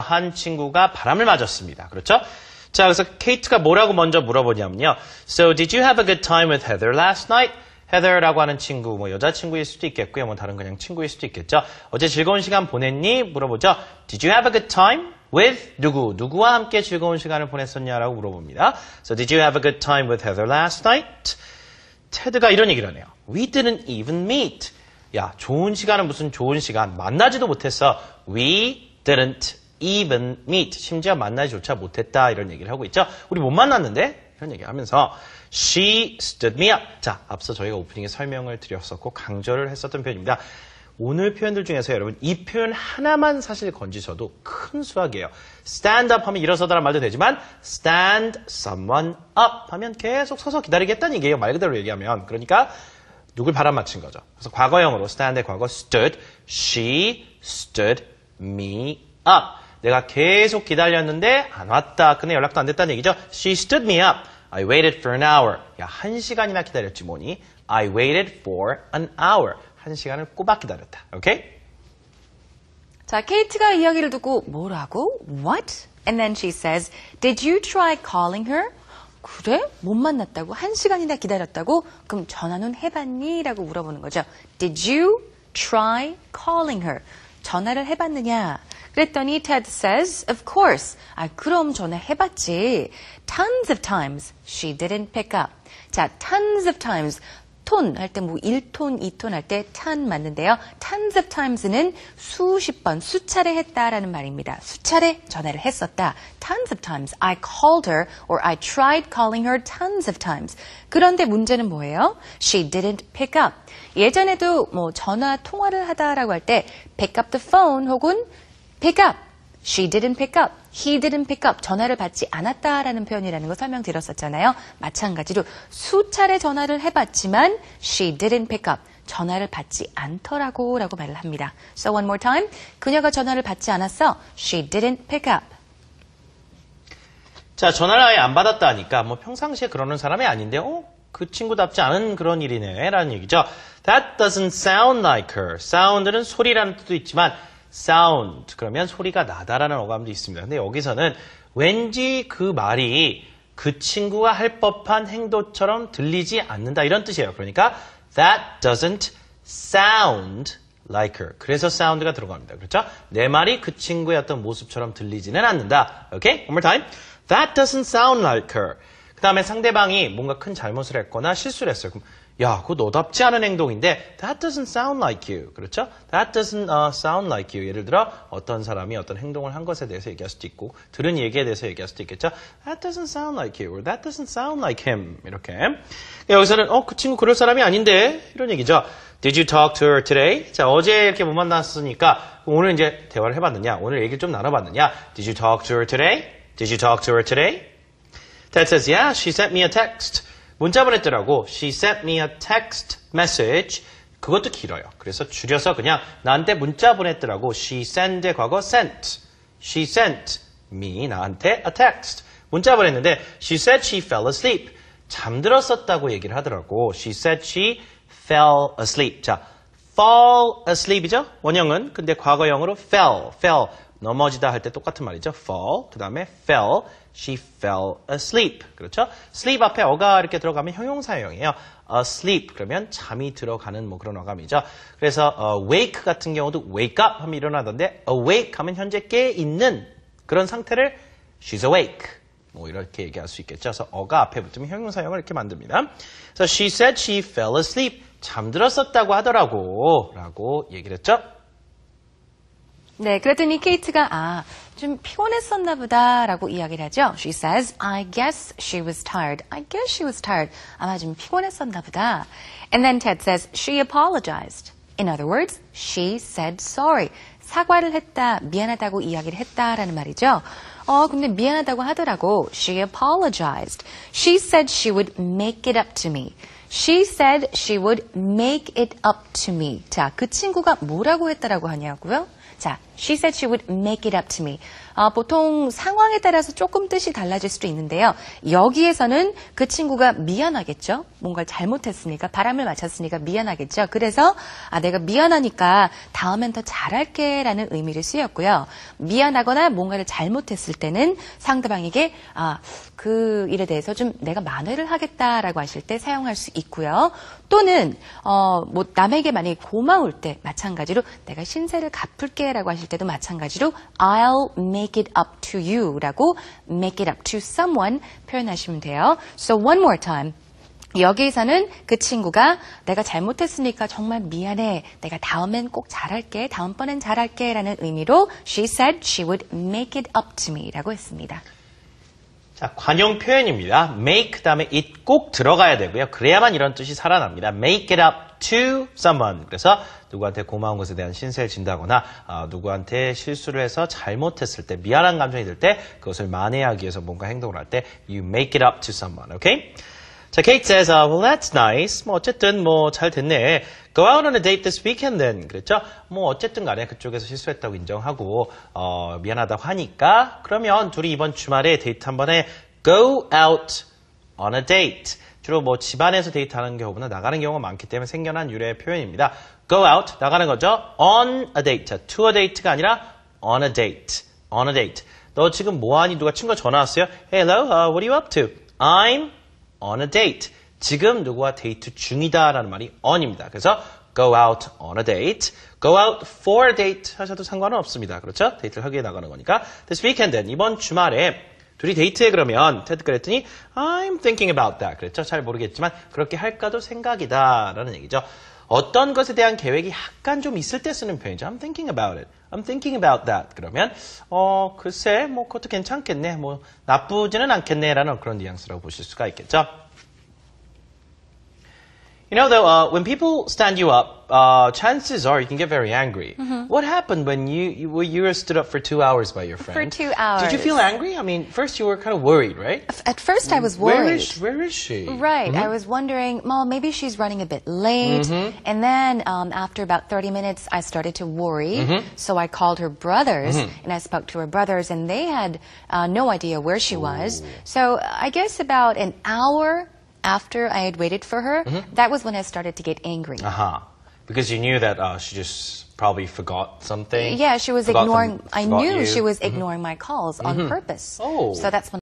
한 친구가 바람을 맞았습니다. 그렇죠? 자, 그래서 케이트가 뭐라고 먼저 물어보냐면요. So, did you have a good time with Heather last night? Heather라고 하는 친구, 뭐 여자친구일 수도 있겠고요. 뭐 다른 그냥 친구일 수도 있겠죠. 어제 즐거운 시간 보냈니? 물어보죠. Did you have a good time with 누구? 누구와 함께 즐거운 시간을 보냈었냐라고 물어봅니다. So, did you have a good time with Heather last night? 테드가 이런 얘기를 하네요. We didn't even meet. 야, 좋은 시간은 무슨 좋은 시간. 만나지도 못했어. We didn't even meet. 심지어 만나지조차 못했다. 이런 얘기를 하고 있죠. 우리 못 만났는데? 이런 얘기를 하면서 She stood me up. 자, 앞서 저희가 오프닝에 설명을 드렸었고 강조를 했었던 표현입니다. 오늘 표현들 중에서 여러분 이 표현 하나만 사실 건지셔도 큰 수학이에요. stand up 하면 일어서다란 말도 되지만 stand someone up 하면 계속 서서 기다리겠다는 얘기예요. 말 그대로 얘기하면. 그러니까 누굴 바람맞힌 거죠. 그래서 과거형으로 stand의 과거 stood, she stood me up. 내가 계속 기다렸는데 안 왔다. 근데 연락도 안 됐다는 얘기죠. She stood me up. I waited for an hour. 야, 1시간이나 기다렸지 뭐니. I waited for an hour. 1시간을 꼬박 기다렸다. 오케이? 자, 케이트가 이야기를 듣고 뭐라고? What? And then she says, Did you try calling her? 그래? 못 만났다고? 1시간이나 기다렸다고? 그럼 전화는 해봤니? 라고 물어보는 거죠. Did you try calling her? 전화를 해봤느냐? 그랬더니 Ted says, of course. 아, 그럼 전화해봤지. Tons of times she didn't pick up. 자, tons of times. 톤 할 때 뭐 1톤, 2톤 할 때 ton 맞는데요. tons of times는 수십 번, 수차례 했다라는 말입니다. 수차례 전화를 했었다. tons of times. I called her or I tried calling her tons of times. 그런데 문제는 뭐예요? She didn't pick up. 예전에도 뭐 전화 통화를 하다라고 할 때 pick up the phone 혹은 pick up. She didn't pick up. He didn't pick up. 전화를 받지 않았다라는 표현이라는 거 설명드렸었잖아요. 마찬가지로 수차례 전화를 해봤지만 she didn't pick up. 전화를 받지 않더라고 라고 말을 합니다. So one more time. 그녀가 전화를 받지 않았어. She didn't pick up. 자, 전화를 아예 안 받았다 하니까 뭐 평상시에 그러는 사람이 아닌데 그 친구답지 않은 그런 일이네 라는 얘기죠. That doesn't sound like her. sound는 소리라는 뜻도 있지만 sound 그러면 소리가 나다라는 어감도 있습니다. 근데 여기서는 왠지 그 말이 그 친구가 할 법한 행동처럼 들리지 않는다 이런 뜻이에요. 그러니까 that doesn't sound like her. 그래서 sound가 들어갑니다. 그렇죠? 내 말이 그 친구의 어떤 모습처럼 들리지는 않는다. Okay? One more time. That doesn't sound like her. 그 다음에 상대방이 뭔가 큰 잘못을 했거나 실수를 했어요. 그럼 야, 그거 너답지 않은 행동인데 that doesn't sound like you. 그렇죠? That doesn't sound like you. 예를 들어 어떤 사람이 어떤 행동을 한 것에 대해서 얘기할 수도 있고 들은 얘기에 대해서 얘기할 수도 있겠죠. That doesn't sound like you. or That doesn't sound like him. 이렇게. 여기서는 그 친구 그럴 사람이 아닌데 이런 얘기죠. Did you talk to her today? 자, 어제 이렇게 못 만났으니까 오늘 이제 대화를 해봤느냐? 오늘 얘기를 좀 나눠봤느냐? Did you talk to her today? Did you talk to her today? Ted says, yeah, she sent me a text. 문자 보냈더라고. She sent me a text message. 그것도 길어요. 그래서 줄여서 그냥 나한테 문자 보냈더라고. She send의 과거 sent. She sent me, 나한테 a text. 문자 보냈는데 she said she fell asleep. 잠들었었다고 얘기를 하더라고. She said she fell asleep. 자, fall asleep이죠? 원형은. 근데 과거형으로 fell. 넘어지다 할 때 똑같은 말이죠. fall. 그 다음에 fell. She fell asleep. 그렇죠? sleep 앞에 어가 이렇게 들어가면 형용사형이에요. asleep 그러면 잠이 들어가는 뭐 그런 어감이죠. 그래서 wake 같은 경우도 wake up 하면 일어나던데 awake 하면 현재 깨 있는 그런 상태를 she's awake. 뭐 이렇게 얘기할 수 있겠죠. 그래서 어가 앞에 붙으면 형용사형을 이렇게 만듭니다. 그래서 she said she fell asleep. 잠들었었다고 하더라고. 라고 얘기를 했죠. 네, 그랬더니 케이트가 좀 피곤했었나 보다라고 이야기를 하죠. She says, I guess she was tired. I guess she was tired. 아마 좀 피곤했었나 보다. And then Ted says, she apologized. In other words, she said sorry. 사과를 했다, 미안하다고 이야기를 했다라는 말이죠. 근데 미안하다고 하더라고. She apologized. She said she would make it up to me. She said she would make it up to me. 자, 그 친구가 뭐라고 했다라고 하냐고요? 자, She said she would make it up to me. 보통 상황에 따라서 조금 뜻이 달라질 수도 있는데요. 여기에서는 그 친구가 미안하겠죠. 뭔가를 잘못했으니까, 바람을 맞췄으니까 미안하겠죠. 그래서 내가 미안하니까 다음엔 더 잘할게 라는 의미를 쓰였고요. 미안하거나 뭔가를 잘못했을 때는 상대방에게 그 일에 대해서 좀 내가 만회를 하겠다라고 하실 때 사용할 수 있고요. 또는 뭐 남에게 만약에 고마울 때 마찬가지로 내가 신세를 갚을게 라고 하실 때도 마찬가지로 I'll make it up to you 라고 make it up to someone 표현하시면 돼요. So one more time. 여기에서는 그 친구가 내가 잘못했으니까 정말 미안해. 내가 다음엔 꼭 잘할게. 다음번엔 잘할게 라는 의미로 She said she would make it up to me 라고 했습니다. 자, 관용 표현입니다. make 그다음에 it 꼭 들어가야 되고요. 그래야만 이런 뜻이 살아납니다. make it up to someone. 그래서 누구한테 고마운 것에 대한 신세를 진다거나 누구한테 실수를 해서 잘못했을 때 미안한 감정이 들 때 그것을 만회하기 위해서 뭔가 행동을 할 때 you make it up to someone. Okay? 자, Kate says, well, that's nice. 뭐 어쨌든 뭐 잘 됐네. Go out on a date this weekend then. 그랬죠? 뭐 어쨌든 간에 그쪽에서 실수했다고 인정하고 미안하다고 하니까 그러면 둘이 이번 주말에 데이트 한 번에 go out on a date. 주로 뭐 집안에서 데이트하는 경우보다 나가는 경우가 많기 때문에 생겨난 유래의 표현입니다. Go out, 나가는 거죠. On a date. 자, to a date가 아니라 on a date. On a date. 너 지금 뭐하니? 누가 친구가 전화 왔어요? Hello, what are you up to? I'm on a date. 지금 누구와 데이트 중이다라는 말이 on입니다. 그래서 go out on a date, go out for a date 하셔도 상관은 없습니다. 그렇죠? 데이트를 하기 위해 나가는 거니까. This weekend, 이번 주말에 둘이 데이트해 그러면 테드 그랬더니 I'm thinking about that. 그랬죠? 잘 모르겠지만 그렇게 할까도 생각이다라는 얘기죠. 어떤 것에 대한 계획이 약간 좀 있을 때 쓰는 표현이죠. I'm thinking about it. I'm thinking about that. 그러면 글쎄 뭐 그것도 괜찮겠네. 뭐 나쁘지는 않겠네라는 그런 뉘앙스라고 보실 수가 있겠죠. You know, though, when people stand you up, chances are you can get very angry. What happened when you were stood up for 2 hours by your friend? For 2 hours. Did you feel angry? I mean, first you were kind of worried, right? At first I was worried. Where is she? Right. I was wondering, well, maybe she's running a bit late. And then after about 30 minutes, I started to worry. So I called her brothers and I spoke to her brothers and they had no idea where she was. So I guess about an hour after I had waited for her, that was when I started to get angry. Because you knew that she just probably forgot something. Yeah, she was Forgot ignoring, I forgot knew you. she was ignoring my calls on purpose. Oh. So that's when